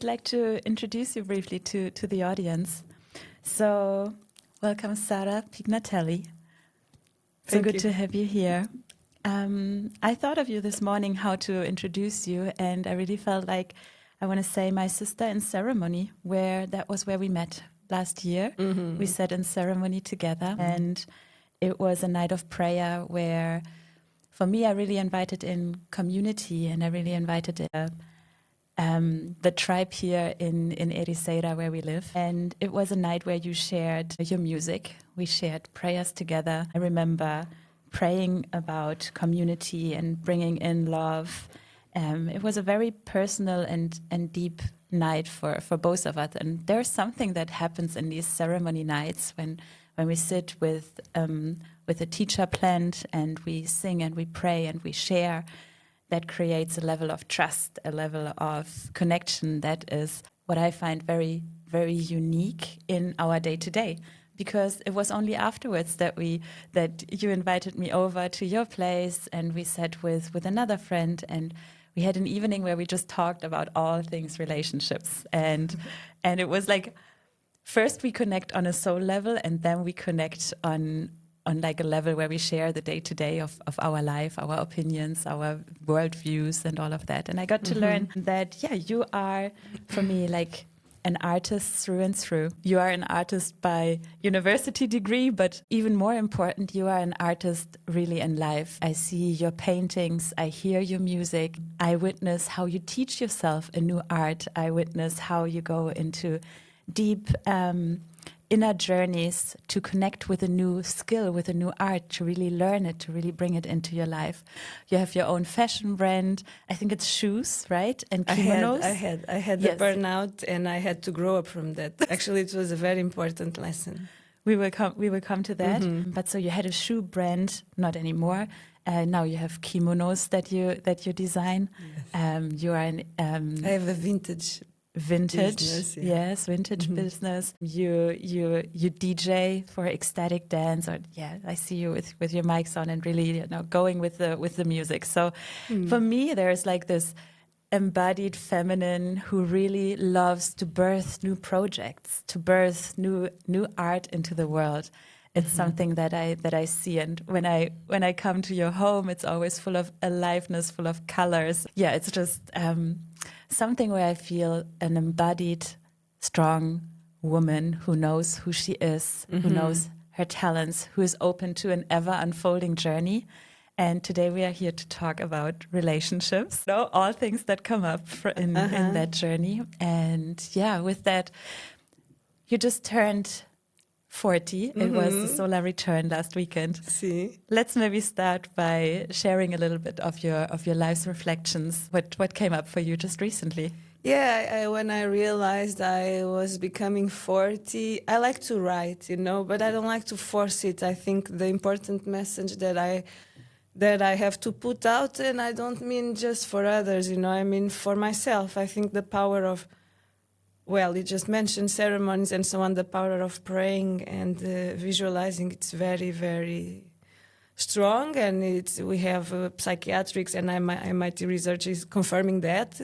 like to introduce you briefly to the audience. So, welcome, Sara Pignatelli. So good to have you here. I thought of you this morning how to introduce you, and I really felt like I want to say my sister in ceremony, that was where we met last year. Mm-hmm. We sat in ceremony together, and it was a night of prayer where, for me, I really invited in community, and I really invited the tribe here in Ericeira, where we live. And it was a night where you shared your music. We shared prayers together. I remember praying about community and bringing in love. It was a very personal and deep night for both of us. And there's something that happens in these ceremony nights when we sit with a teacher plant and we sing and we pray and we share, that creates a level of trust, a level of connection that is what I find very, very unique in our day-to-day. Because it was only afterwards that you invited me over to your place, and we sat with another friend, and we had an evening where we just talked about all things relationships. And it was like, first we connect on a soul level, and then we connect on like a level where we share the day-to-day of our life, our opinions, our worldviews, and all of that. And I got to learn that, you are, for me, like an artist through and through. You are an artist by university degree, but even more important, you are an artist really in life. I see your paintings, I hear your music, I witness how you teach yourself a new art, I witness how you go into deep inner journeys to connect with a new skill, with a new art, to really learn it, to really bring it into your life. You have your own fashion brand. I think it's shoes, right? And kimonos. I had the burnout, and I had to grow up from that. Actually, it was a very important lesson. We will come to that. But so you had a shoe brand, not anymore. Now you have kimonos that you design. Yes. You are I have a vintage business, yes, vintage business. You DJ for ecstatic dance, or I see you with your mics on and really going with the music. So for me, there's like this embodied feminine who really loves to birth new projects, to birth new art into the world. It's something that I see, and when I come to your home, it's always full of aliveness, full of colors. Yeah, it's just something where I feel an embodied, strong woman who knows who she is, who knows her talents, who is open to an ever unfolding journey. And today we are here to talk about relationships, all things that come up in that journey. And with that, you just turned 40. It was the solar return last weekend. See. Let's maybe start by sharing a little bit of your life's reflections. What came up for you just recently? Yeah, when I realized I was becoming 40, I like to write, but I don't like to force it. I think the important message that I have to put out, and I don't mean just for others, I mean for myself. I think the power of, you just mentioned ceremonies and so on, the power of praying and visualizing, it's very, very strong. And we have psychiatrics and MIT research is confirming that.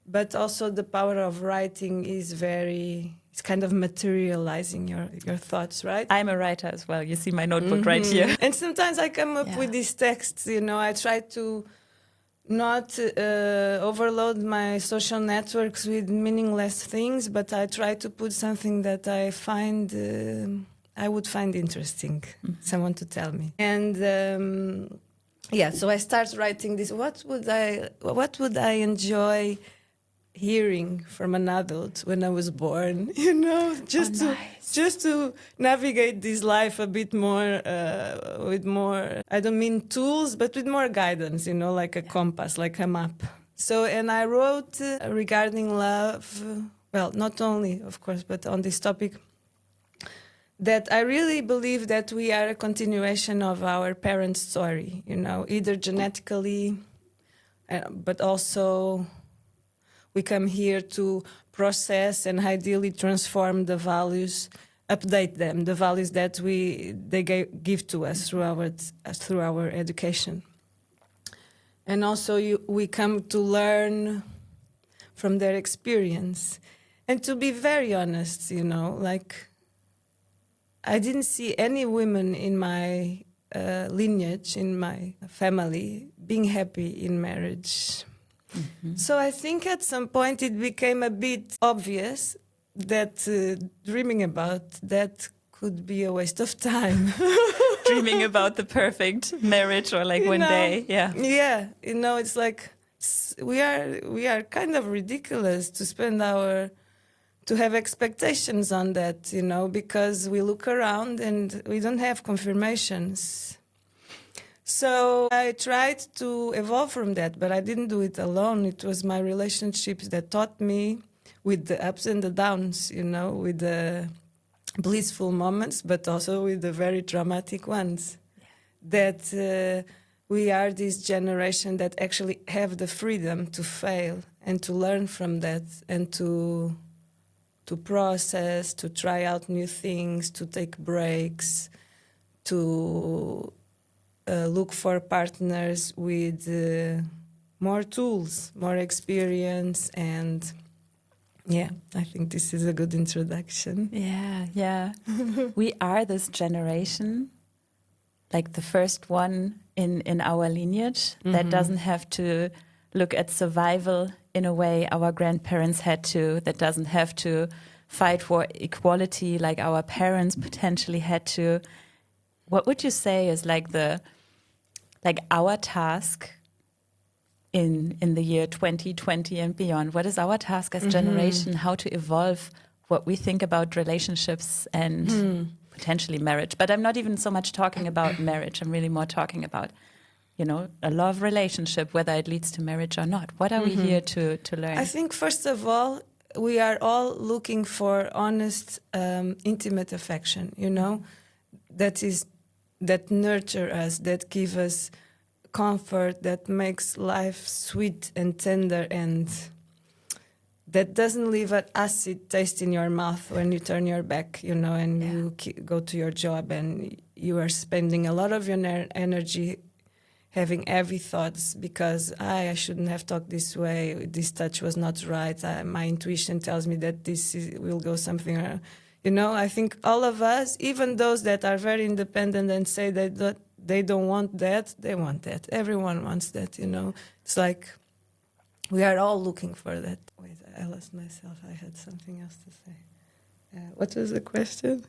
But also the power of writing is it's kind of materializing your thoughts, right? I'm a writer as well. You see my notebook right here. And sometimes I come up with these texts, I try to not overload my social networks with meaningless things, but I try to put something that I would find interesting, someone to tell me. And so I start writing this. What would I enjoy hearing from an adult when I was born? Just to navigate this life a bit more with more, I don't mean tools, but with more guidance, like a compass, like a map. So, and I wrote regarding love, not only, of course, but on this topic, that I really believe that we are a continuation of our parents' story, either genetically, but also we come here to process and ideally transform the values, update them, the values that they give to us through our education. And also we come to learn from their experience. And to be very honest, you know, like I didn't see any women in my lineage, in my family, being happy in marriage. Mm-hmm. So I think at some point it became a bit obvious that dreaming about that could be a waste of time. Dreaming about the perfect marriage or like one day. Yeah. Yeah. You know, it's like we are kind of ridiculous to to have expectations on that, you know, because we look around and we don't have confirmations. So I tried to evolve from that, but I didn't do it alone. It was my relationships that taught me, with the ups and the downs, you know, with the blissful moments, but also with the very dramatic ones. Yeah. That we are this generation that actually have the freedom to fail and to learn from that and to process, to try out new things, to take breaks, to look for partners with more tools, more experience. And yeah, I think this is a good introduction. Yeah. We are this generation, like the first one in our lineage, that doesn't have to look at survival in a way our grandparents had to, that doesn't have to fight for equality like our parents potentially had to. What would you say is like our task in the year 2020 and beyond? What is our task as generation? How to evolve what we think about relationships and potentially marriage? But I'm not even so much talking about marriage. I'm really more talking about, you know, a love relationship, whether it leads to marriage or not. What are we here to learn? I think, first of all, we are all looking for honest, intimate affection, you know, that nurture us, that give us comfort, that makes life sweet and tender, and that doesn't leave an acid taste in your mouth when you turn your back, you know, and you go to your job and you are spending a lot of your energy having heavy thoughts because I shouldn't have talked this way, this touch was not right, my intuition tells me that will go something, you know. I think all of us, even those that are very independent and say that they don't want that, they want that. Everyone wants that, you know. It's like we are all looking for that. Wait, I lost myself. I had something else to say. What was the question?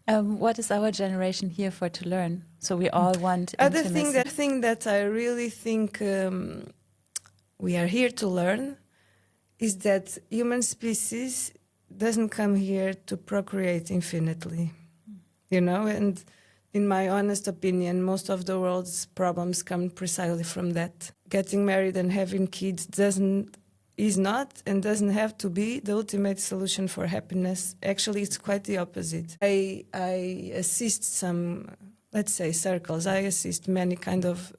What is our generation here for to learn? So we all want intimacy. The thing that I really think we are here to learn is that human species doesn't come here to procreate infinitely, you know, and in my honest opinion, most of the world's problems come precisely from that. Getting married and having kids is not and doesn't have to be the ultimate solution for happiness. Actually, it's quite the opposite. I assist some, let's say, circles. I assist many kind of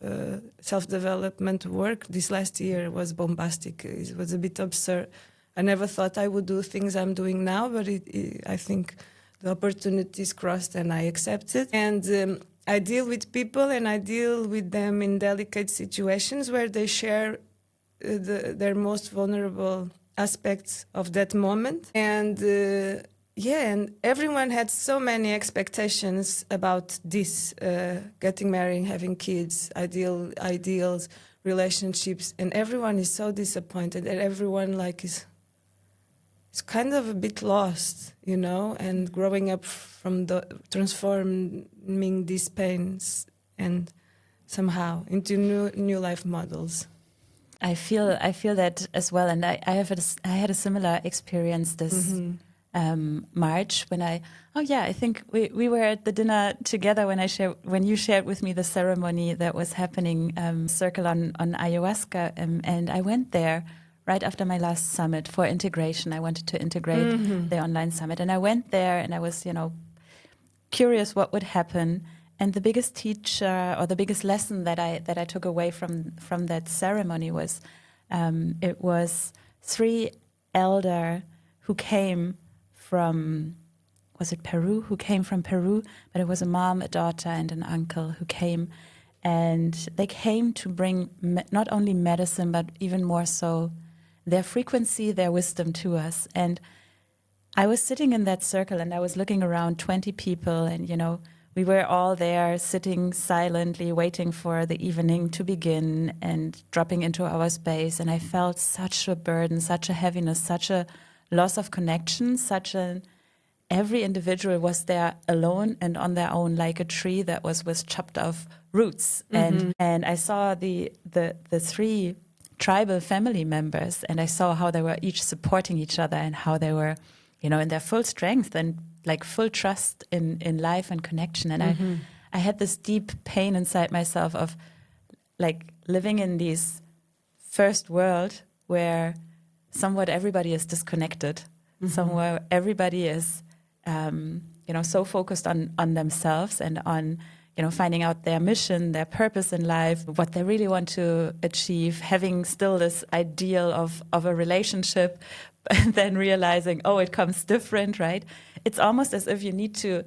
self-development work. This last year was bombastic. It was a bit absurd. I never thought I would do things I'm doing now, but I think the opportunities crossed and I accepted. And I deal with people and I deal with them in delicate situations where they share their most vulnerable aspects of that moment. And and everyone had so many expectations about this, getting married, having kids, ideals, relationships, and everyone is so disappointed and everyone is kind of a bit lost, you know, and growing up from transforming these pains and somehow into new life models. I feel that as well, and I had a similar experience this March when I think we were at the dinner together when you shared with me the ceremony that was happening, circle on ayahuasca, and I went there right after my last summit for integration. I wanted to integrate the online summit, and I went there and I was, you know, curious what would happen. And the biggest teacher or the biggest lesson that I took away from that ceremony was it was 3 elder who came from, was it Peru? Who came from Peru, but it was a mom, a daughter, and an uncle who came, and they came to bring not only medicine but even more so their frequency, their wisdom to us. And I was sitting in that circle and I was looking around 20 people and, we were all there sitting silently, waiting for the evening to begin and dropping into our space. And I felt such a burden, such a heaviness, such a loss of connection, every individual was there alone and on their own, like a tree that was with chopped off roots. And I saw the three tribal family members and I saw how they were each supporting each other and how they were, in their full strength and like full trust in life and connection. And I had this deep pain inside myself of like living in this first world where somewhat everybody is disconnected, somewhere everybody is, so focused on themselves and on, finding out their mission, their purpose in life, what they really want to achieve, having still this ideal of a relationship, and then realizing, oh, it comes different, right? It's almost as if you need to,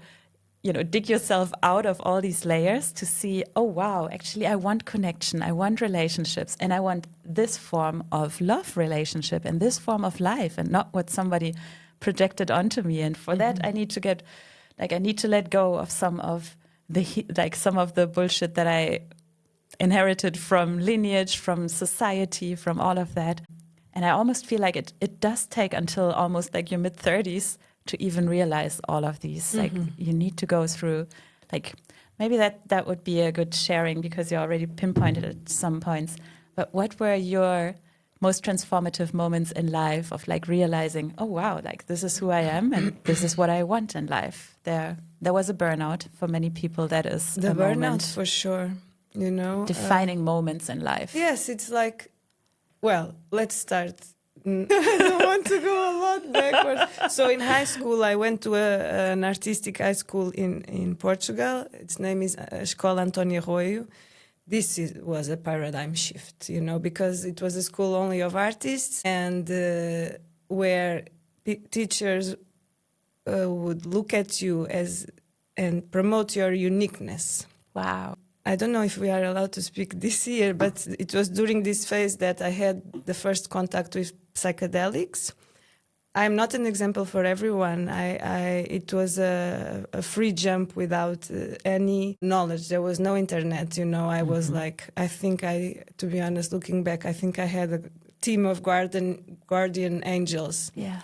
dig yourself out of all these layers to see, oh, wow, actually, I want connection, I want relationships, and I want this form of love relationship and this form of life and not what somebody projected onto me. And for that, I need to let go of some of the bullshit that I inherited from lineage, from society, from all of that. And I almost feel like it does take until almost like your mid-30s to even realize all of these. Like you need to go through, like maybe that would be a good sharing because you already pinpointed at some points. But what were your most transformative moments in life of like realizing, oh wow, like this is who I am and this is what I want in life? There was a burnout for many people. That is the burnout for sure. Defining moments in life. Yes, it's like. Well, let's start. I don't want to go a lot backwards. So in high school, I went to an artistic high school in Portugal. Its name is Escola António Arroio. This was a paradigm shift, because it was a school only of artists and where teachers would look at you and promote your uniqueness. Wow. I don't know if we are allowed to speak this year, but it was during this phase that I had the first contact with psychedelics. I'm not an example for everyone. It was a free jump without any knowledge. There was no internet, I was like, to be honest, looking back, I think I had a team of guardian angels. Yeah.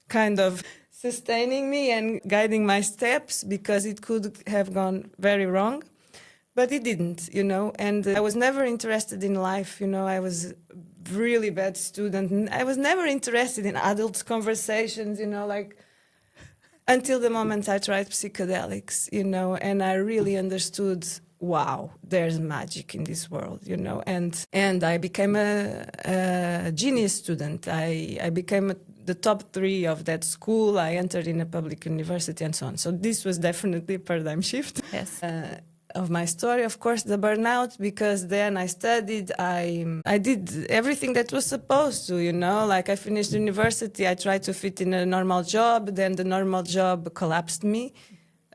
Kind of sustaining me and guiding my steps because it could have gone very wrong. But it didn't, and I was never interested in life, I was a really bad student. I was never interested in adult conversations, until the moment I tried psychedelics, and I really understood, wow, there's magic in this world, and I became a genius student. I became the top 3 of that school. I entered in a public university and so on. So this was definitely a paradigm shift. Yes. Of my story, of course, the burnout, because then I studied, I did everything that was supposed to, like I finished university, I tried to fit in a normal job, then the normal job collapsed me.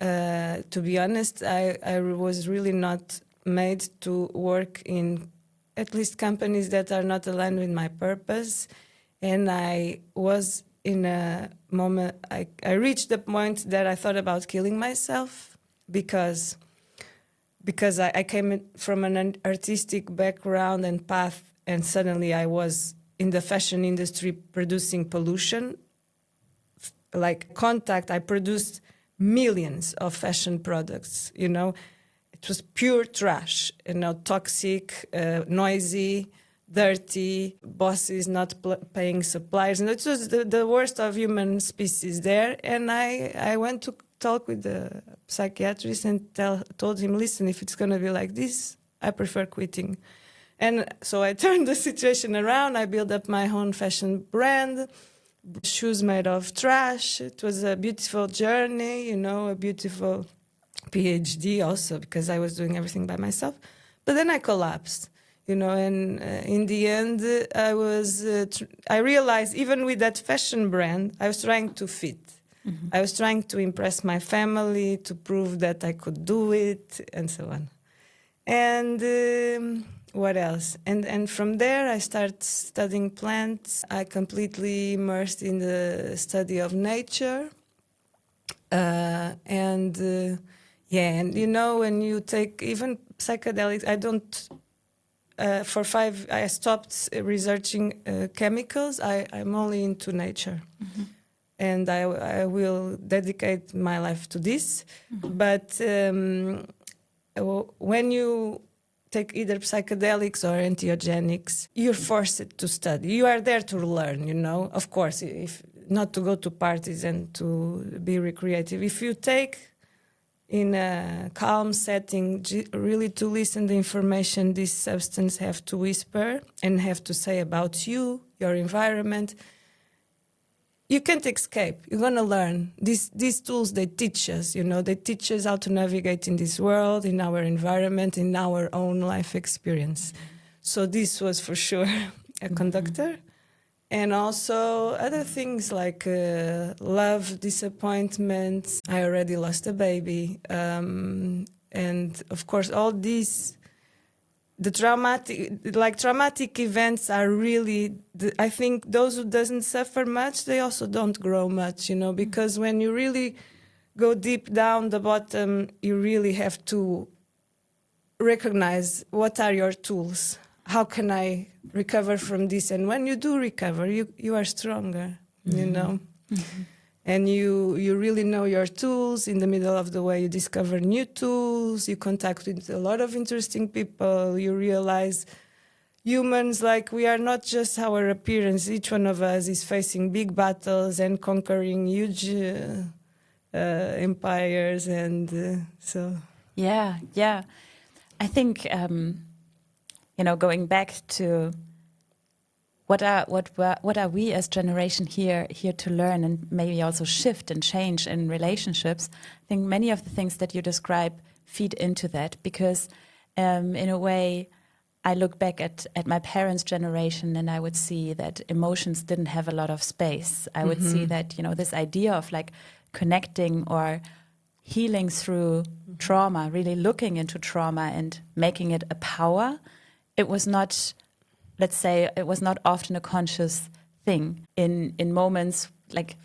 To be honest, I was really not made to work in at least companies that are not aligned with my purpose. And I was in a moment, I reached the point that I thought about killing myself because I came from an artistic background and path, and suddenly I was in the fashion industry producing pollution. Like contact, I produced millions of fashion products, It was pure trash, toxic, noisy, dirty, bosses not paying suppliers. And it was the worst of human species there. And I went to talk with the psychiatrist and told him, listen, if it's going to be like this, I prefer quitting. And so I turned the situation around. I built up my own fashion brand, shoes made of trash. It was a beautiful journey, a beautiful PhD also, because I was doing everything by myself. But then I collapsed, and in the end, I realized even with that fashion brand, I was trying to fit. Mm-hmm. I was trying to impress my family, to prove that I could do it, and so on. And what else? And from there, I start studying plants. I completely immersed in the study of nature. And you know, when you take even psychedelics, I don't. I stopped researching chemicals. I'm only into nature. Mm-hmm. And I will dedicate my life to this. Mm-hmm. But when you take either psychedelics or entheogenics, you're forced to study. You are there to learn, you know. Of course, if not to go to parties and to be recreative. If you take in a calm setting, really to listen the information this substance have to whisper and have to say about you, your environment, you can't escape. You're going to learn. These tools, they teach us, you know, they teach us how to navigate in this world, in our environment, in our own life experience. Mm-hmm. So this was for sure a conductor. And also other things like love, disappointment. I already lost a baby. And of course, all these, the traumatic events are really, I think those who doesn't suffer much, they also don't grow much, you know, because when you really go deep down the bottom, you really have to recognize what are your tools. How can I recover from this? And when you do recover, you are stronger, mm-hmm. you know? Mm-hmm. And you really know your tools. In the middle of the way, you discover new tools. You contact with a lot of interesting people. You realize humans, like, we are not just our appearance. Each one of us is facing big battles and conquering huge empires. And so... Yeah. I think... you know, going back to what are we as generation here to learn and maybe also shift and change in relationships. I think many of the things that you describe feed into that, because in a way I look back at my parents' generation and I would see that emotions didn't have a lot of space. I would see that, you know, this idea of like connecting or healing through trauma, really looking into trauma and making it a power. It was not, let's say, it was not often a conscious thing. In moments like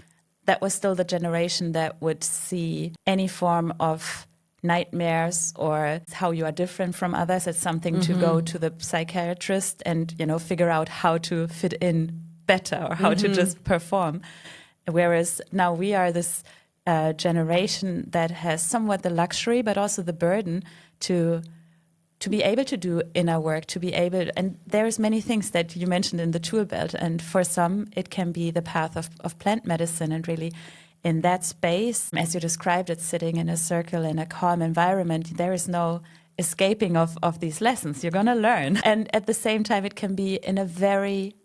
that was still the generation that would see any form of nightmares or how you are different from others as something to go to the psychiatrist and, you know, figure out how to fit in better or how to just perform. Whereas now we are this generation that has somewhat the luxury, but also the burden to be able to do inner work, to be able, and there's many things that you mentioned in the tool belt, and for some it can be the path of plant medicine, and really in that space, as you described it, sitting in a circle in a calm environment, there is no escaping of these lessons. You're going to learn. And at the same time, it can be in a very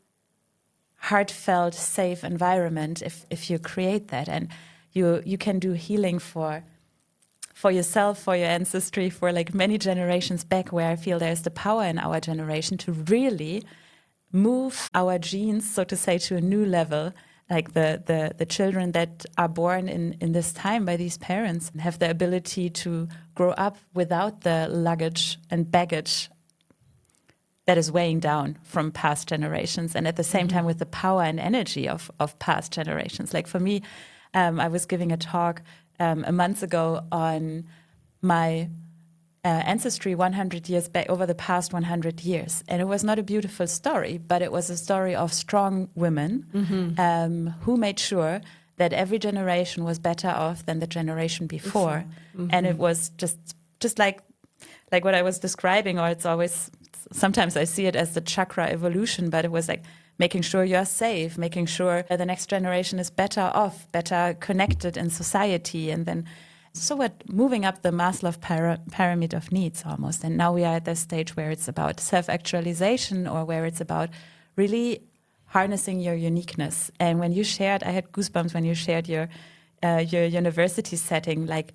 heartfelt, safe environment if you create that, and you can do healing for yourself, for your ancestry, for like many generations back, where I feel there's the power in our generation to really move our genes, so to say, to a new level. Like the children that are born in this time by these parents have the ability to grow up without the luggage and baggage that is weighing down from past generations, and at the same time with the power and energy of past generations. Like for me, I was giving a talk a month ago on my ancestry 100 years back, over the past 100 years. And it was not a beautiful story, but it was a story of strong women who made sure that every generation was better off than the generation before. And it was just like what I was describing, or it's always, sometimes I see it as the chakra evolution, but it was like making sure you're safe, making sure the next generation is better off, better connected in society, and then moving up the Maslow pyramid of needs almost. And now we are at the stage where it's about self-actualization, or where it's about really harnessing your uniqueness. And when you shared, I had goosebumps when you shared your university setting, like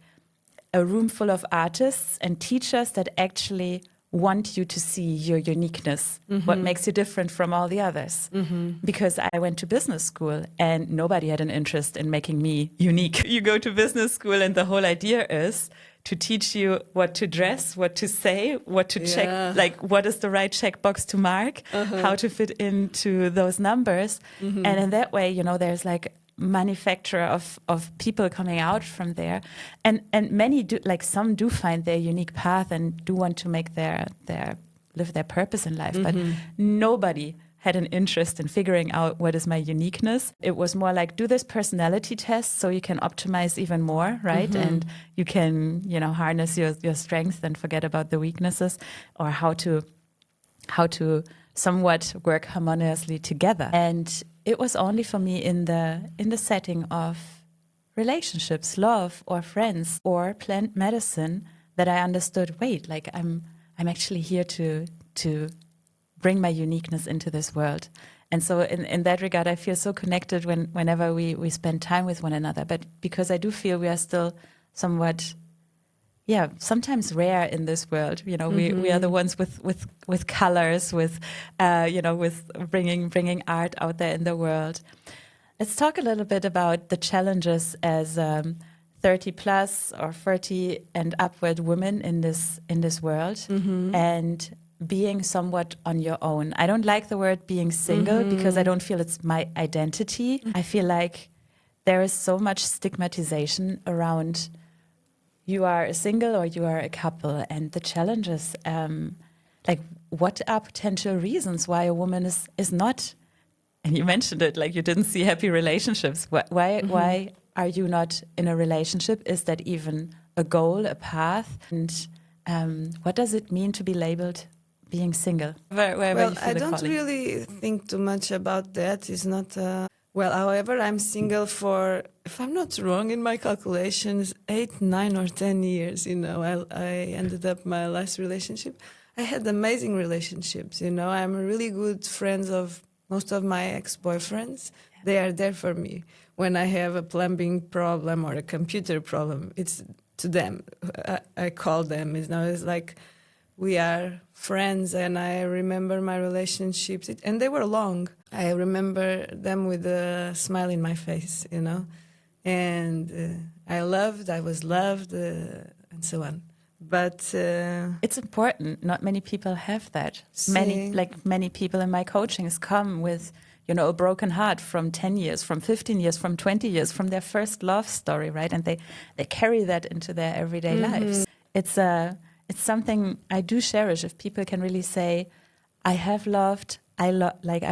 a room full of artists and teachers that actually want you to see your uniqueness, what makes you different from all the others. Because I went to business school and nobody had an interest in making me unique. You go to business school and the whole idea is to teach you what to dress, what to say, what to check, like what is the right checkbox to mark, how to fit into those numbers. And in that way, you know, there's like manufacture of people coming out from there. And many do, like some do find their unique path and do want to make live their purpose in life. But nobody had an interest in figuring out what is my uniqueness. It was more like, do this personality test so you can optimize even more, right? And you can, you know, harness your strengths and forget about the weaknesses, or how to somewhat work harmoniously together. And it was only for me in the setting of relationships, love, or friends, or plant medicine that I understood, wait, like I'm actually here to bring my uniqueness into this world. And so in that regard, I feel so connected whenever we spend time with one another. But because I do feel we are still somewhat, sometimes rare in this world. You know, we are the ones with colors, with bringing art out there in the world. Let's talk a little bit about the challenges as 30 plus or 30 and upward women in this world, and being somewhat on your own. I don't like the word being single because I don't feel it's my identity. I feel like there is so much stigmatization around you are a single or you are a couple, and the challenges, like what are potential reasons why a woman is not, and you mentioned it, like you didn't see happy relationships. Why are you not in a relationship? Is that even a goal, a path? And what does it mean to be labeled being single? Well, I don't really think too much about that. It's not. However, I'm single for, if I'm not wrong in my calculations, 8, 9, or 10 years. You know, I ended up my last relationship. I had amazing relationships. You know, I'm really good friends of most of my ex-boyfriends. They are there for me when I have a plumbing problem or a computer problem. It's to them. I call them. You know, it's like, we are friends, and I remember my relationships, and they were long. I remember them with a smile in my face, you know, and I was loved, and so on. But it's important. Not many people have that. Many people in my coachings come with, you know, a broken heart from 10 years, from 15 years, from 20 years, from their first love story, right? And they carry that into their everyday lives. It's something I do cherish if people can really say, I have loved, I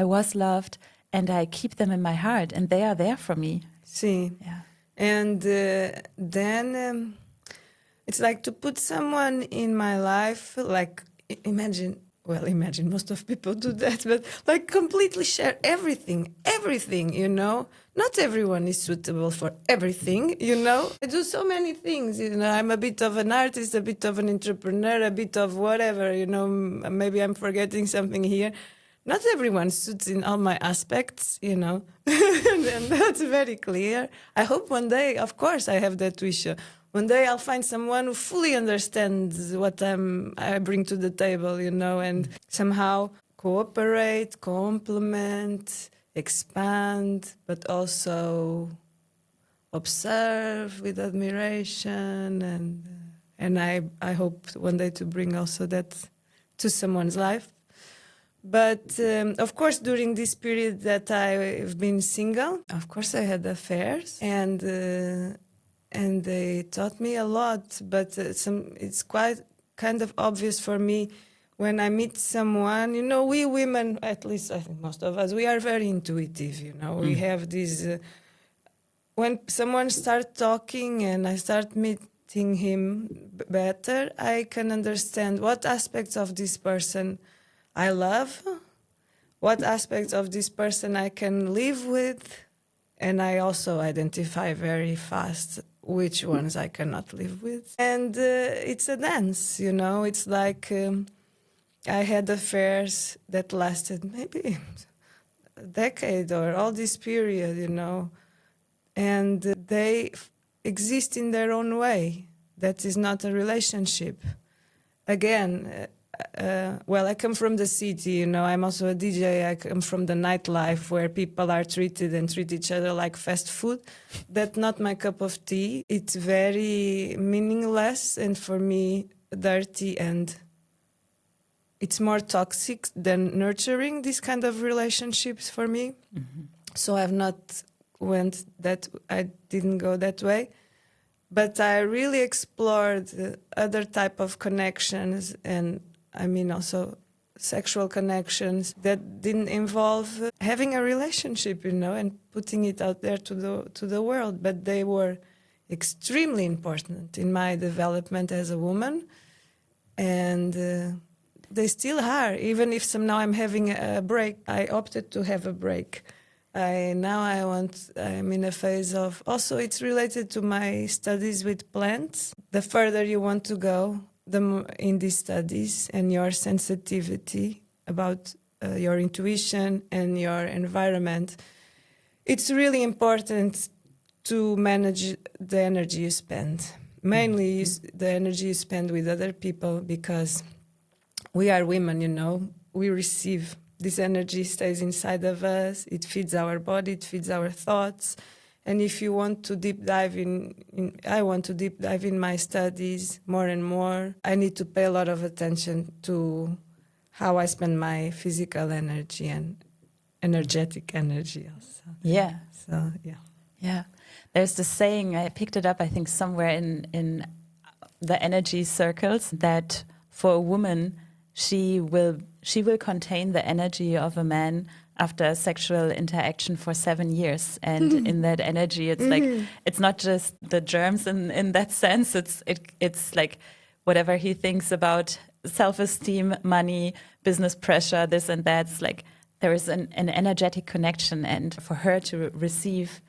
was loved, and I keep them in my heart, and they are there for me. See, yeah. And then it's like to put someone in my life, like imagine most of people do that, but like completely share everything, you know. Not everyone is suitable for everything, you know. I do so many things, you know. I'm a bit of an artist, a bit of an entrepreneur, a bit of whatever, you know. Maybe I'm forgetting something here. Not everyone suits in all my aspects, you know. And that's very clear. I hope one day, of course, I have that wish. One day I'll find someone who fully understands what I bring to the table, you know, and somehow cooperate, complement, expand, but also observe with admiration, and I hope one day to bring also that to someone's life. But of course, during this period that I've been single, of course I had affairs, and they taught me a lot. But it's quite kind of obvious for me. When I meet someone, you know, we women, at least I think most of us, we are very intuitive, you know. We have this, when someone starts talking and I start meeting him better, I can understand what aspects of this person I love, what aspects of this person I can live with, and I also identify very fast which ones I cannot live with. And it's a dance, you know, it's like... I had affairs that lasted maybe a decade or all this period, you know, and they exist in their own way. That is not a relationship. Again, well, I come from the city, you know, I'm also a DJ. I come from the nightlife where people are treated and treat each other like fast food. That's not my cup of tea. It's very meaningless and for me dirty, and it's more toxic than nurturing, these kind of relationships for me. Mm-hmm. So I didn't go that way. But I really explored other type of connections, and I mean also sexual connections that didn't involve having a relationship, you know, and putting it out there to the world. But they were extremely important in my development as a woman, and they still are. Even if now I'm having a break, I opted to have a break. I'm in a phase of, also it's related to my studies with plants. The further you want to go in these studies and your sensitivity about your intuition and your environment, it's really important to manage the energy you spend. Mainly the energy you spend with other people, because we are women, you know, we receive. This energy stays inside of us. It feeds our body. It feeds our thoughts. And if you want to deep dive I want to deep dive in my studies more and more. I need to pay a lot of attention to how I spend my physical energy and energetic energy also. Yeah. So, yeah. Yeah. There's this saying, I picked it up, I think, somewhere in the energy circles, that for a woman, she will contain the energy of a man after sexual interaction for 7 years. And in that energy, it's like, it's not just the germs in that sense. It's like whatever he thinks about self-esteem, money, business pressure, this and that. It's like there is an energetic connection. And for her to receive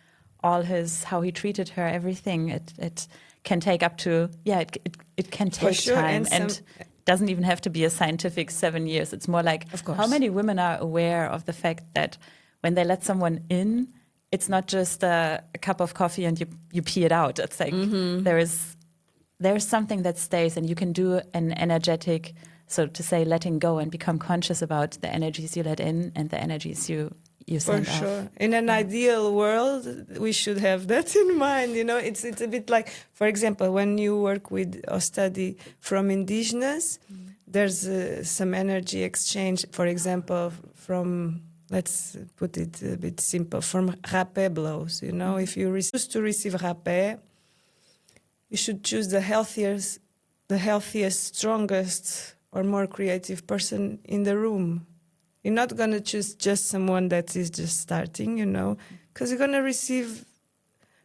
all how he treated her, everything, it can take up to, it can take time. And doesn't even have to be a scientific 7 years. It's more like how many women are aware of the fact that when they let someone in, it's not just a cup of coffee and you pee it out. It's like there is something that stays, and you can do an energetic, so to say, letting go and become conscious about the energies you let in and the energies you send out. For sure. In an ideal world, we should have that in mind. You know, it's a bit like, for example, when you work with or study from indigenous, there's some energy exchange, for example, from, let's put it a bit simple, from rapé blows. You know, if you choose to receive rapé, you should choose the healthiest, strongest, or more creative person in the room. You're not going to choose just someone that is just starting, you know, because you're going to receive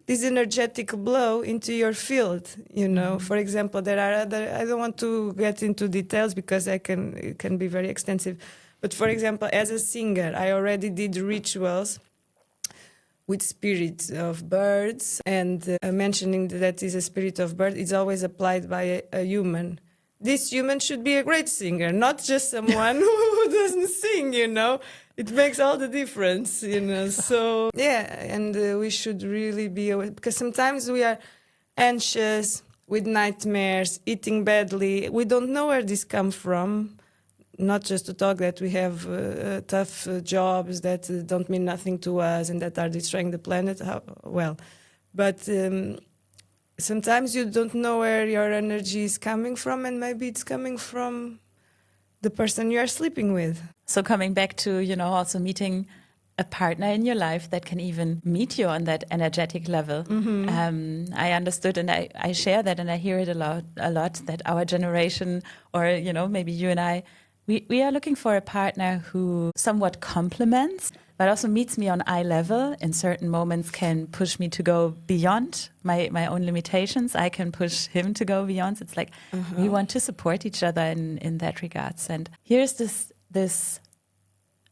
this energetic blow into your field, you know. For example, there are I don't want to get into details because it can be very extensive. But for example, as a singer, I already did rituals with spirits of birds, and mentioning that is a spirit of bird is always applied by a human. This human should be a great singer, not just someone who doesn't sing, you know. It makes all the difference, you know. So, yeah, and we should really be aware, because sometimes we are anxious, with nightmares, eating badly. We don't know where this comes from. Not just to talk that we have tough jobs that don't mean nothing to us and that are destroying the planet. But sometimes you don't know where your energy is coming from, and maybe it's coming from the person you are sleeping with. So coming back to, you know, also meeting a partner in your life that can even meet you on that energetic level. I understood, and I share that, and I hear it a lot that our generation, or, you know, maybe you and I, we are looking for a partner who somewhat complements, but also meets me on eye level. In certain moments can push me to go beyond my own limitations. I can push him to go beyond. It's like we want to support each other in that regards. And here's this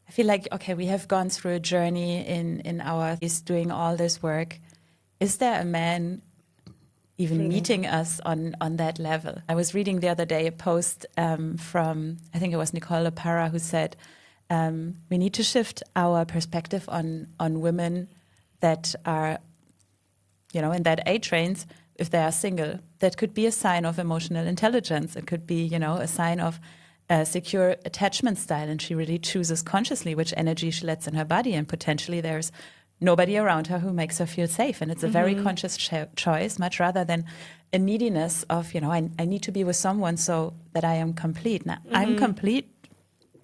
I feel like, okay, we have gone through a journey in our is doing all this work. Is there a man even meeting us on that level? I was reading the other day a post from, I think it was Nicole Parra, who said, we need to shift our perspective on women that are, you know, in that age range, if they are single. That could be a sign of emotional intelligence. It could be, you know, a sign of secure attachment style, and she really chooses consciously which energy she lets in her body, and potentially there's nobody around her who makes her feel safe, and it's a very conscious choice, much rather than a neediness of, I need to be with someone so that I am complete. Now, I'm complete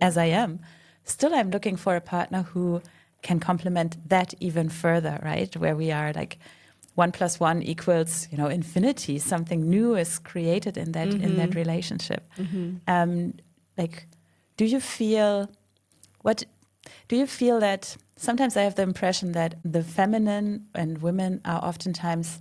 as I am. Still, I'm looking for a partner who can complement that even further, right? Where we are like 1 + 1 equals, infinity. Something new is created in that relationship. Do you feel that sometimes I have the impression that the feminine and women are oftentimes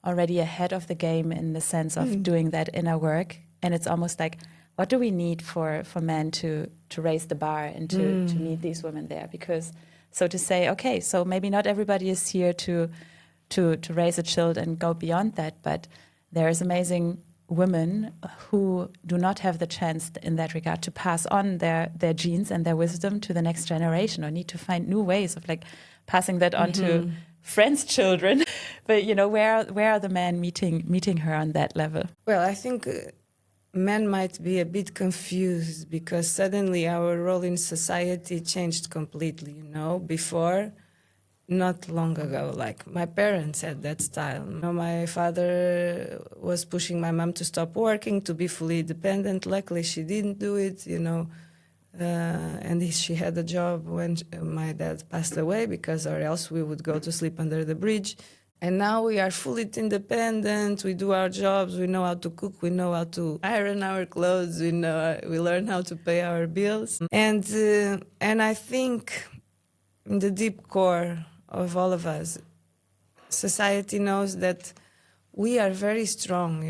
already ahead of the game in the sense of doing that inner work, and it's almost like, what do we need for men to raise the bar and to meet these women there? Because, so to say, okay, so maybe not everybody is here to raise a child and go beyond that, but there's amazing women who do not have the chance in that regard to pass on their genes and their wisdom to the next generation, or need to find new ways of like passing that on to friends' children. But where are the men meeting her on that level? Well, I think men might be a bit confused because suddenly our role in society changed completely. Before, not long ago, like my parents had that style. My father was pushing my mom to stop working, to be fully independent. Luckily, she didn't do it, and she had a job when my dad passed away, or else we would go to sleep under the bridge. And now we are fully independent. We do our jobs. We know how to cook. We know how to iron our clothes. We learn how to pay our bills. And I think in the deep core of all of us, society knows that we are very strong,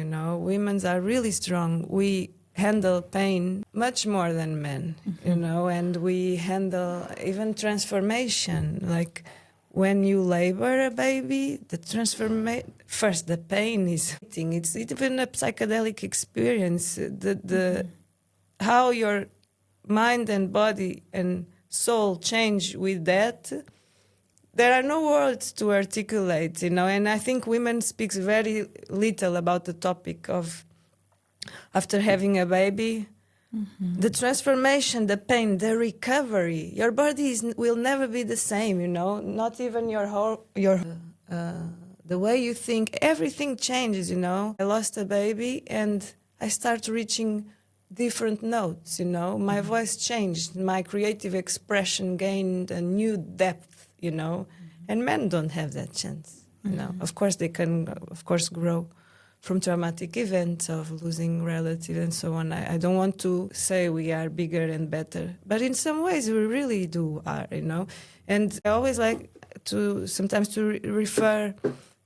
Women are really strong. We handle pain much more than men, and we handle even transformation. Like when you labor a baby, first the pain is hitting. It's even a psychedelic experience. How your mind and body and soul change with that, there are no words to articulate, and I think women speak very little about the topic of after having a baby, the transformation, the pain, the recovery. Your body will never be the same, not even the way you think, everything changes, I lost a baby and I start reaching different notes, my voice changed, my creative expression gained a new depth, and men don't have that chance, Of course, they can, grow from traumatic events of losing relatives and so on. I don't want to say we are bigger and better, but in some ways we really are, And I always like to sometimes to refer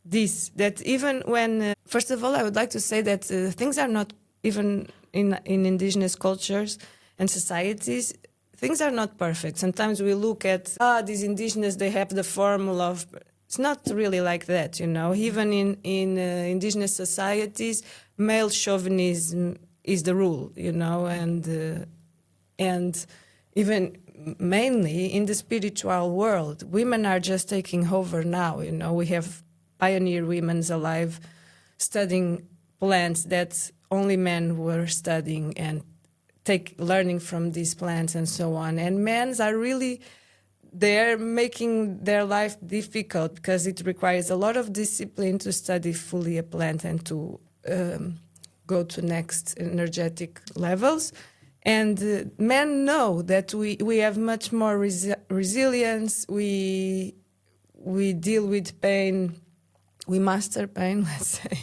this, that even when, first of all, I would like to say that things are not, even in indigenous cultures and societies, things are not perfect. Sometimes we look at, these indigenous, they have the formula of... It's not really like that, Even in indigenous societies, male chauvinism is the rule, and even mainly in the spiritual world, women are just taking over now, We have pioneer women alive studying plants that only men were studying and learning from these plants and so on. And men are really... They're making their life difficult because it requires a lot of discipline to study fully a plant and to go to next energetic levels. And men know that we have much more resilience. We deal with pain. We master pain, let's say,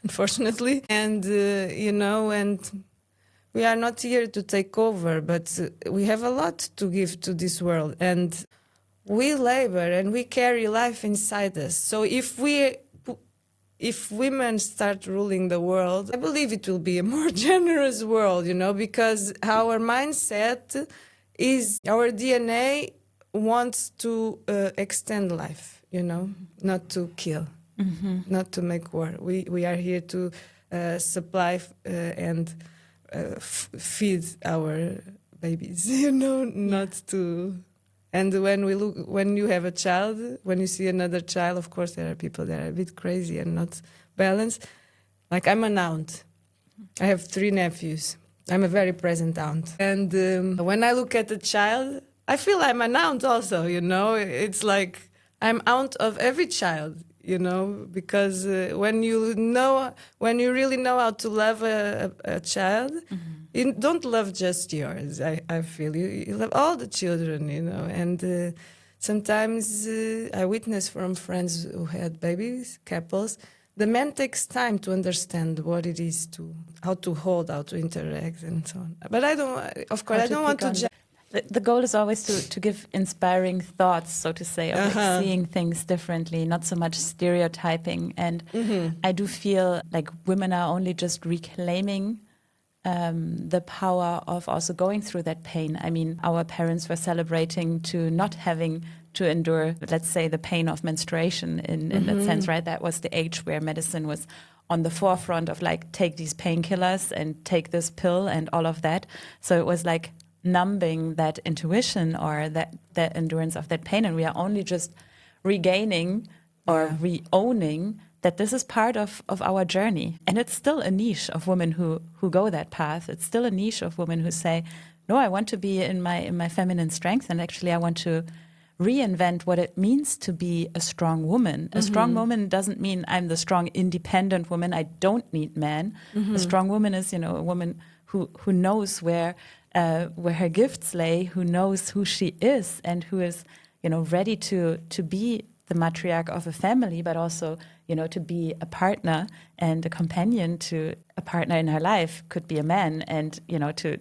unfortunately. And, and... We are not here to take over, but we have a lot to give to this world. And we labor and we carry life inside us. So if women start ruling the world, I believe it will be a more generous world, because our mindset is, our DNA wants to extend life, not to kill, not to make war. We are here to supply and... feed our babies, not to. And when you have a child, when you see another child, of course there are people that are a bit crazy and not balanced. Like I'm an aunt. I have 3 nephews. I'm a very present aunt. And when I look at a child, I feel I'm an aunt also, you know. It's like I'm aunt of every child, you know, because when you really know how to love a child, you don't love just yours, I feel. You love all the children, you know. And sometimes I witness from friends who had babies, couples, the man takes time to understand what it is how to hold, how to interact, and so on. But I don't want to. The goal is always to give inspiring thoughts, so to say, of like seeing things differently, not so much stereotyping. And I do feel like women are only just reclaiming the power of also going through that pain. I mean, our parents were celebrating to not having to endure, let's say, the pain of menstruation in that sense, right? That was the age where medicine was on the forefront of like, take these painkillers and take this pill and all of that. So it was like numbing that intuition or that endurance of that pain. And we are only just regaining or re-owning that this is part of our journey. And it's still a niche of women who go that path. It's still a niche of women who say, no, I want to be in my feminine strength, and actually I want to reinvent what it means to be a strong woman. A strong woman doesn't mean I'm the strong, independent woman. I don't need men. A strong woman is, you know, a woman who knows where her gifts lay, who knows who she is, and who is, you know, ready to be the matriarch of a family, but also, you know, to be a partner and a companion to a partner in her life. Could be a man, and, you know, to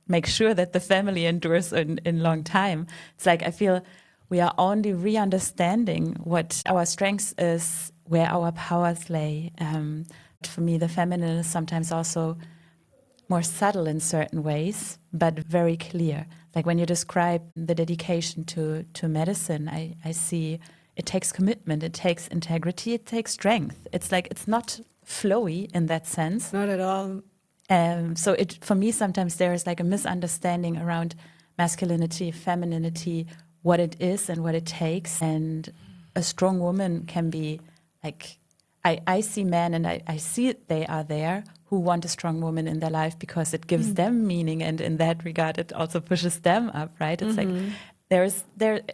make sure that the family endures in long time. It's like, I feel we are only re-understanding what our strengths is, where our powers lay. For me, the feminine is sometimes also more subtle in certain ways, but very clear. Like when you describe the dedication to medicine, I see it takes commitment, it takes integrity, it takes strength. It's like, it's not flowy in that sense. Not at all. So for me, sometimes there is like a misunderstanding around masculinity, femininity, what it is and what it takes. And a strong woman can be like, I see men and I see they are there who want a strong woman in their life because it gives them meaning. And in that regard, it also pushes them up, right? It's like,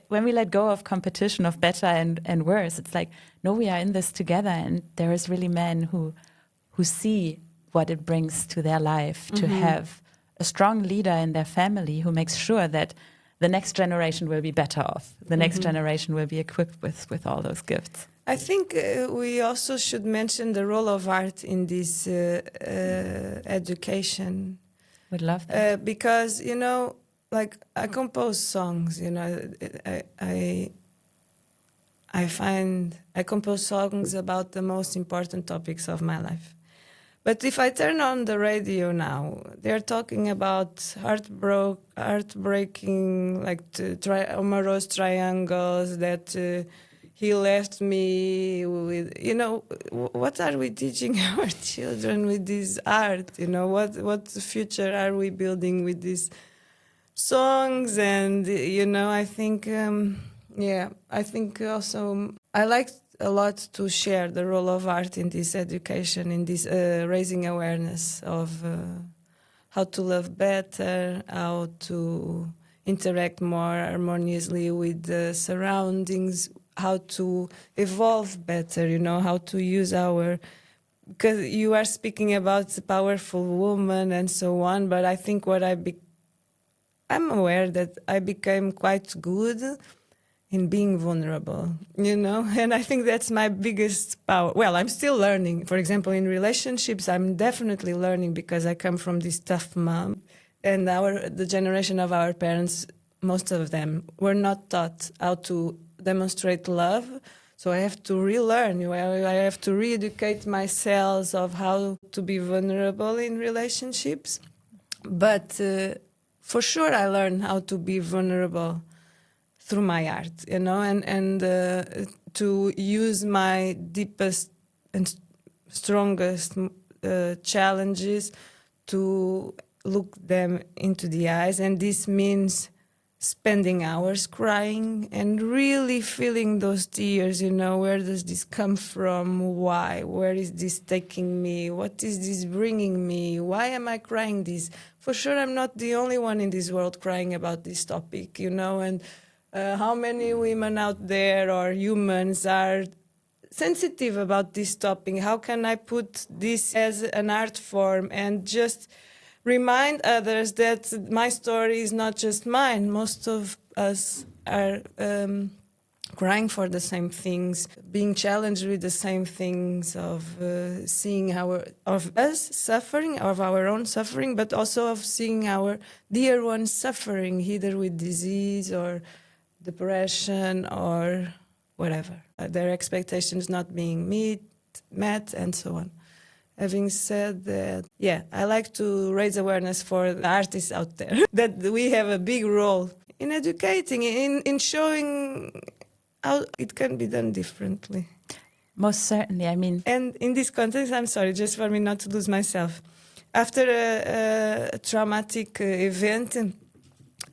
when we let go of competition of better and worse, it's like, no, we are in this together. And there is really men who see what it brings to their life to have a strong leader in their family who makes sure that the next generation will be better off. The next generation will be equipped with all those gifts. I think we also should mention the role of art in this education. Would love that. Because, you know, like I compose songs, you know, I find I compose songs about the most important topics of my life. But if I turn on the radio now, they're talking about heartbreaking, like amorous triangles that he left me with. You know, what are we teaching our children with this art? You know, what future are we building with these songs? And, you know, I think, I think also I like a lot to share the role of art in this education, in this raising awareness of how to love better, how to interact more harmoniously with the surroundings, how to evolve better, you know, how to use because you are speaking about the powerful woman and so on, but I think I'm aware that I became quite good in being vulnerable, you know, and I think that's my biggest power. Well, I'm still learning. For example, in relationships, I'm definitely learning because I come from this tough mom, and the generation of our parents, most of them were not taught how to demonstrate love. So I have to relearn. I have to re-educate myself of how to be vulnerable in relationships. But for sure, I learned how to be vulnerable through my art, you know, and to use my deepest and strongest challenges to look them into the eyes. And this means spending hours crying and really feeling those tears, you know, where does this come from? Why? Where is this taking me? What is this bringing me? Why am I crying this? For sure, I'm not the only one in this world crying about this topic, you know, and how many women out there or humans are sensitive about this topic? How can I put this as an art form and just remind others that my story is not just mine? Most of us are crying for the same things, being challenged with the same things, of seeing of us suffering, of our own suffering, but also of seeing our dear ones suffering, either with disease or depression or whatever. Their expectations not being met, and so on. Having said that, yeah, I like to raise awareness for the artists out there that we have a big role in educating, in showing how it can be done differently. Most certainly, I mean... And in this context, I'm sorry, just for me not to lose myself. After a traumatic event,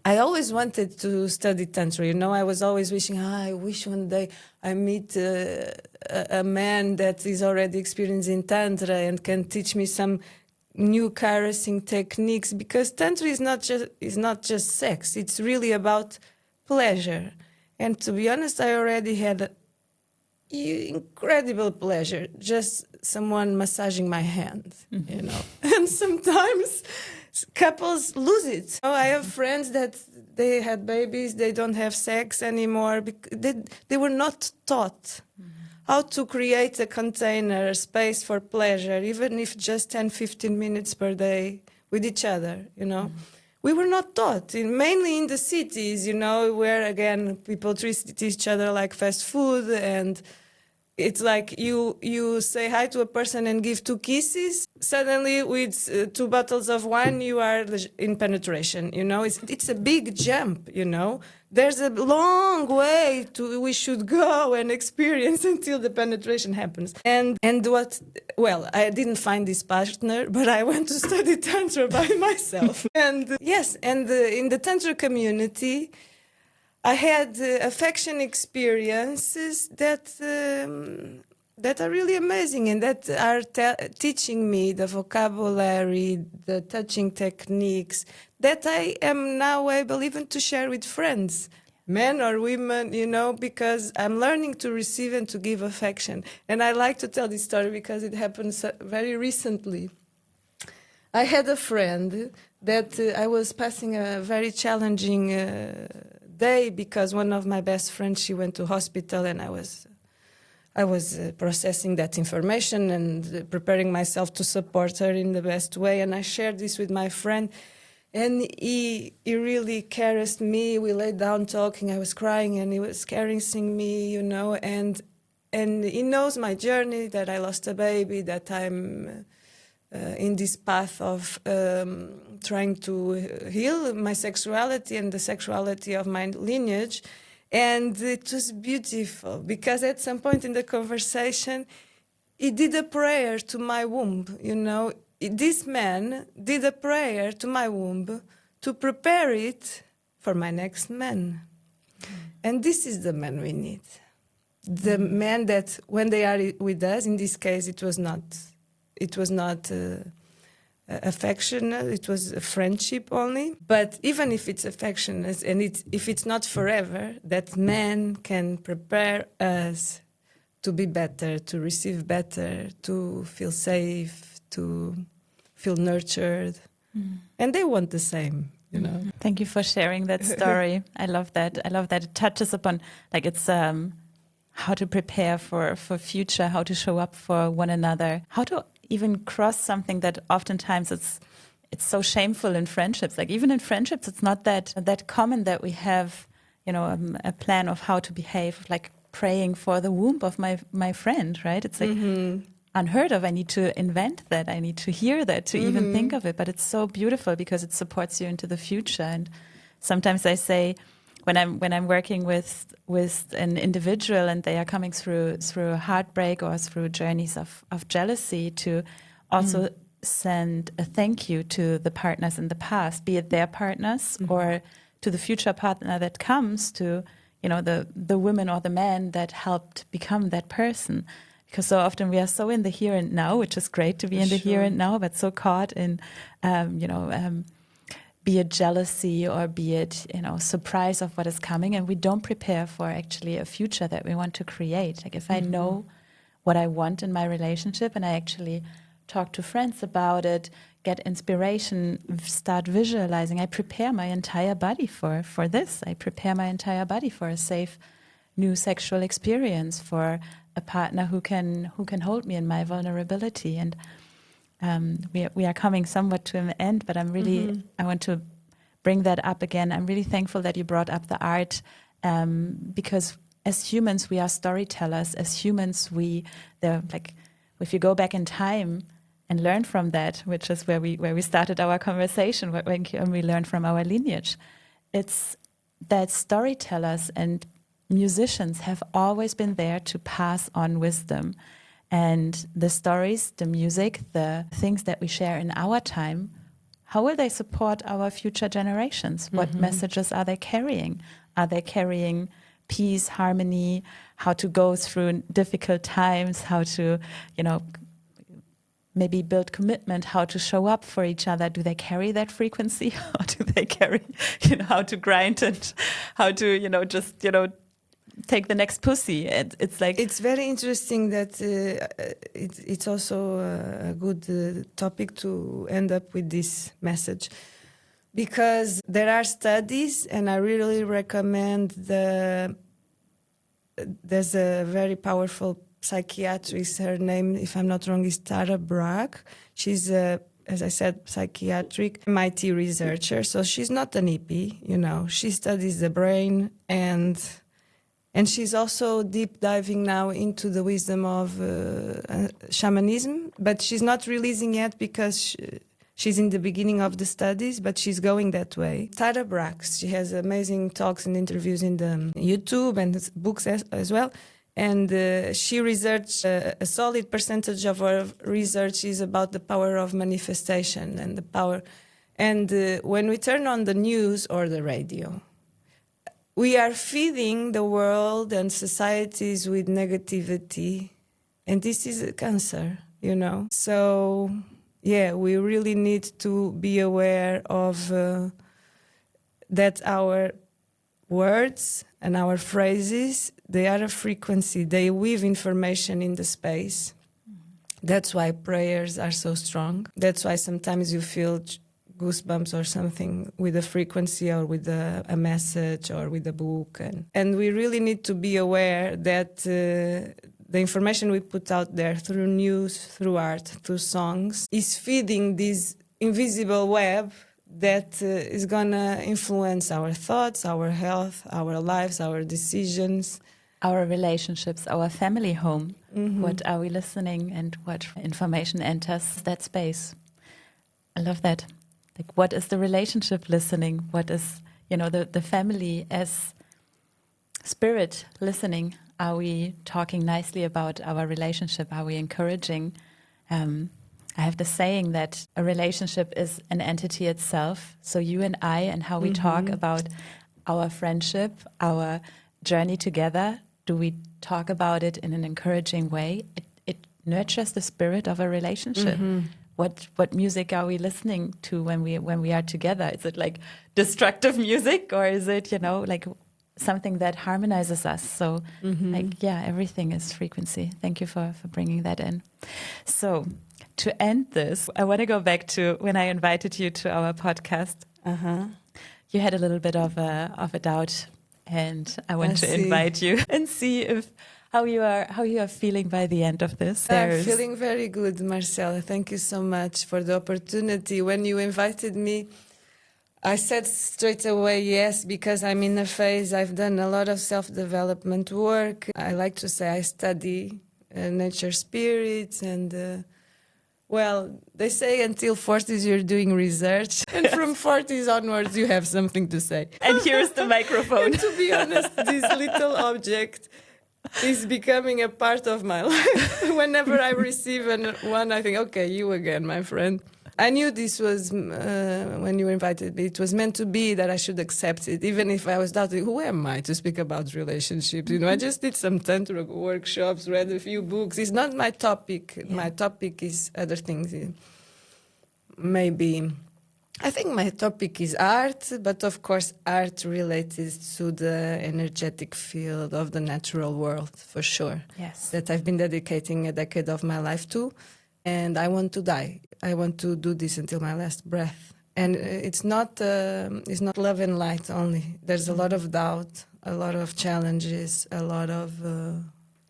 I always wanted to study Tantra, you know. I was always wishing, I wish one day I meet a man that is already experiencing Tantra and can teach me some new caressing techniques, because Tantra is not just sex. It's really about pleasure. And to be honest, I already had incredible pleasure, just someone massaging my hand, you know. And sometimes couples lose it. Oh, I have friends that they had babies, they don't have sex anymore because they were not taught how to create a container, a space for pleasure, even if just 10, 15 minutes per day with each other, you know. We were not taught, mainly in the cities, you know, where, again, people treat each other like fast food, and it's like you say hi to a person and give 2 kisses. Suddenly, with 2 bottles of wine, you are in penetration. You know, it's a big jump. You know, there's a long way we should go and experience until the penetration happens. And what? Well, I didn't find this partner, but I went to study Tantra by myself. And yes, and in the Tantra community, I had affection experiences that are really amazing, and that are teaching me the vocabulary, the touching techniques that I am now able even to share with friends, men or women, you know, because I'm learning to receive and to give affection. And I like to tell this story because it happened very recently. I had a friend that I was passing a very challenging day, because one of my best friends, she went to hospital, and I was processing that information and preparing myself to support her in the best way. And I shared this with my friend, and he really caressed me. We laid down talking. I was crying, and he was caressing me, you know. And he knows my journey, that I lost a baby, that I'm in this path of trying to heal my sexuality and the sexuality of my lineage. And it was beautiful, because at some point in the conversation, he did a prayer to my womb, you know. This man did a prayer to my womb to prepare it for my next man. And this is the man we need. The man that, when they are with us, in this case, it was not affectionate, it was a friendship only. But even if it's affectionate, and if it's not forever, that man can prepare us to be better, to receive better, to feel safe, to feel nurtured. And they want the same, you know. Thank you for sharing that story. I love that. I love that it touches upon, like, it's how to prepare for future, how to show up for one another, how to even cross something that oftentimes it's so shameful in friendships. Like, even in friendships, it's not that common that we have, you know, a plan of how to behave, like praying for the womb of my friend, right? It's like unheard of. I need to invent that. I need to hear that to even think of it. But it's so beautiful because it supports you into the future. And sometimes I say, when I'm working with an individual and they are coming through heartbreak or through journeys of jealousy, to also send a thank you to the partners in the past, be it their partners or to the future partner that comes, to, you know, the woman or the man that helped become that person. Because so often we are so in the here and now, which is great to be in the here and now, but so caught in, be it jealousy or be it, you know, surprise of what is coming, and we don't prepare for actually a future that we want to create. Like if I know what I want in my relationship and I actually talk to friends about it, get inspiration, start visualizing, I prepare my entire body for this. I prepare my entire body for a safe new sexual experience, for a partner who can hold me in my vulnerability. And we are coming somewhat to an end, but I'm really, I want to bring that up again. I'm really thankful that you brought up the art, because as humans, we are storytellers. As humans, if you go back in time and learn from that, which is where we started our conversation, when we learn from our lineage, it's that storytellers and musicians have always been there to pass on wisdom. And the stories, the music, the things that we share in our time, how will they support our future generations? What messages are they carrying? Are they carrying peace, harmony, how to go through difficult times, how to, you know, maybe build commitment, how to show up for each other? Do they carry that frequency? Or do they carry, you know, how to grind and how to, you know, just, you know, take the next pussy? It's like, it's very interesting that it's also a good topic to end up with this message, because there are studies, and I really recommend there's a very powerful psychiatrist. Her name, if I'm not wrong, is Sara Pignatelli. She's as I said, psychiatric MIT researcher. So she's not an hippie, you know. She studies the brain, and she's also deep diving now into the wisdom of shamanism, but she's not releasing yet because she's in the beginning of the studies, but she's going that way. Sara Pignatelli, she has amazing talks and interviews in the YouTube and books as well. And she researched, a solid percentage of her research is about the power of manifestation and the power. And when we turn on the news or the radio, we are feeding the world and societies with negativity, and this is a cancer, you know. So, yeah, we really need to be aware of that our words and our phrases, they are a frequency. They weave information in the space. That's why prayers are so strong. That's why sometimes you feel goosebumps or something with a frequency or with a message or with a book. And we really need to be aware that the information we put out there through news, through art, through songs, is feeding this invisible web that is going to influence our thoughts, our health, our lives, our decisions. Our relationships, our family home. What are we listening and what information enters that space? I love that. Like, what is the relationship listening? What is, you know, the family as spirit listening? Are we talking nicely about our relationship? Are we encouraging? I have the saying that a relationship is an entity itself. So you and I, and how we talk about our friendship, our journey together, do we talk about it in an encouraging way? It nurtures the spirit of a relationship. What music are we listening to when we are together? Is it like destructive music, or is it, you know, like something that harmonizes us? So like, yeah, everything is frequency. Thank you for bringing that in. So to end this, I want to go back to when I invited you to our podcast. You had a little bit of a doubt, and I want to invite you and see how you are feeling by the end of this. I'm feeling very good, Marcela. Thank you so much for the opportunity. When you invited me, I said straight away yes, because I'm in a phase, I've done a lot of self-development work. I like to say I study nature spirits, and well, they say until 40s you're doing research, and from 40s onwards you have something to say. And here's the microphone. And to be honest, this little object is becoming a part of my life. Whenever I receive one, I think, okay, you again, my friend. I knew this was, when you invited me, it was meant to be, that I should accept it, even if I was doubting, who am I to speak about relationships? You know, I just did some tantra workshops, read a few books. It's not my topic. Yeah. My topic is other things. Maybe, I think my topic is art, but of course art related to the energetic field of the natural world, for sure. Yes. That I've been dedicating a decade of my life to. And I want to die. I want to do this until my last breath. And it's not love and light only. There's a lot of doubt, a lot of challenges, a lot of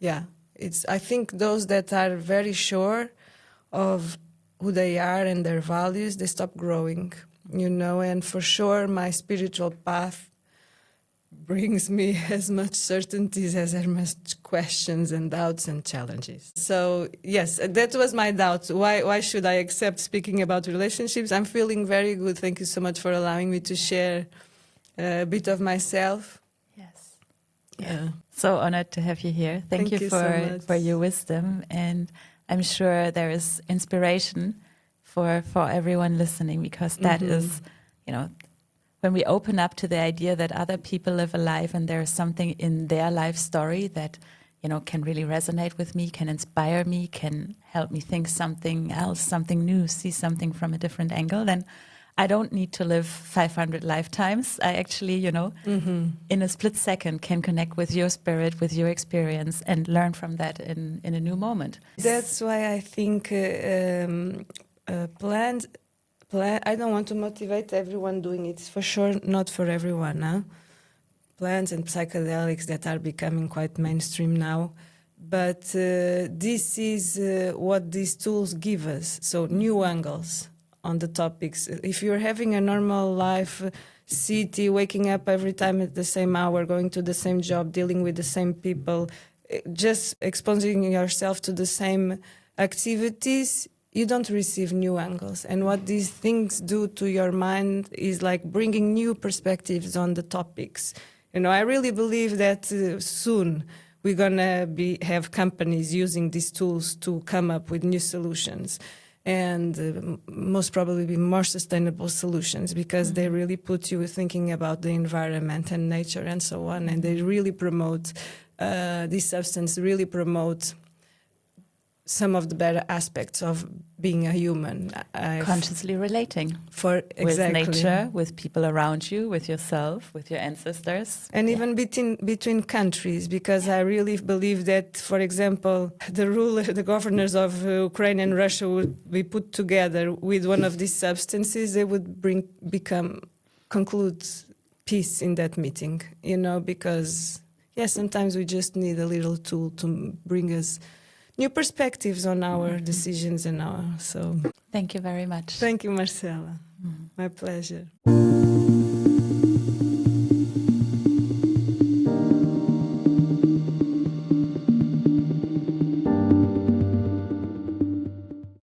I think those that are very sure of who they are and their values, they stop growing, you know. And for sure, my spiritual path brings me as much certainties as there much questions and doubts and challenges. So yes, that was my doubt. Why should I accept speaking about relationships? I'm feeling very good. Thank you so much for allowing me to share a bit of myself. Yes. Yeah. So honored to have you here. Thank you for your wisdom, and I'm sure there is inspiration for everyone listening, because that is, you know, when we open up to the idea that other people live a life and there is something in their life story that, you know, can really resonate with me, can inspire me, can help me think something else, something new, see something from a different angle, then I don't need to live 500 lifetimes. I actually, you know, in a split second can connect with your spirit, with your experience, and learn from that in a new moment. That's why I think plans... I don't want to motivate everyone doing it. It's for sure not for everyone. Huh? Plants and psychedelics that are becoming quite mainstream now. But this is what these tools give us. So new angles on the topics. If you're having a normal life, city, waking up every time at the same hour, going to the same job, dealing with the same people, just exposing yourself to the same activities, you don't receive new angles. And what these things do to your mind is like bringing new perspectives on the topics. You know, I really believe that soon we're going to have companies using these tools to come up with new solutions, and most probably be more sustainable solutions, because they really put you thinking about the environment and nature and so on. And they really promote, this substance really promotes some of the better aspects of being a human. Consciously relating with nature, with people around you, with yourself, with your ancestors. And even between countries, because I really believe that, for example, the governors of Ukraine and Russia would be put together with one of these substances, they would conclude peace in that meeting, you know, because, sometimes we just need a little tool to bring us new perspectives on our decisions and so. Thank you very much. Thank you, Marcela. My pleasure.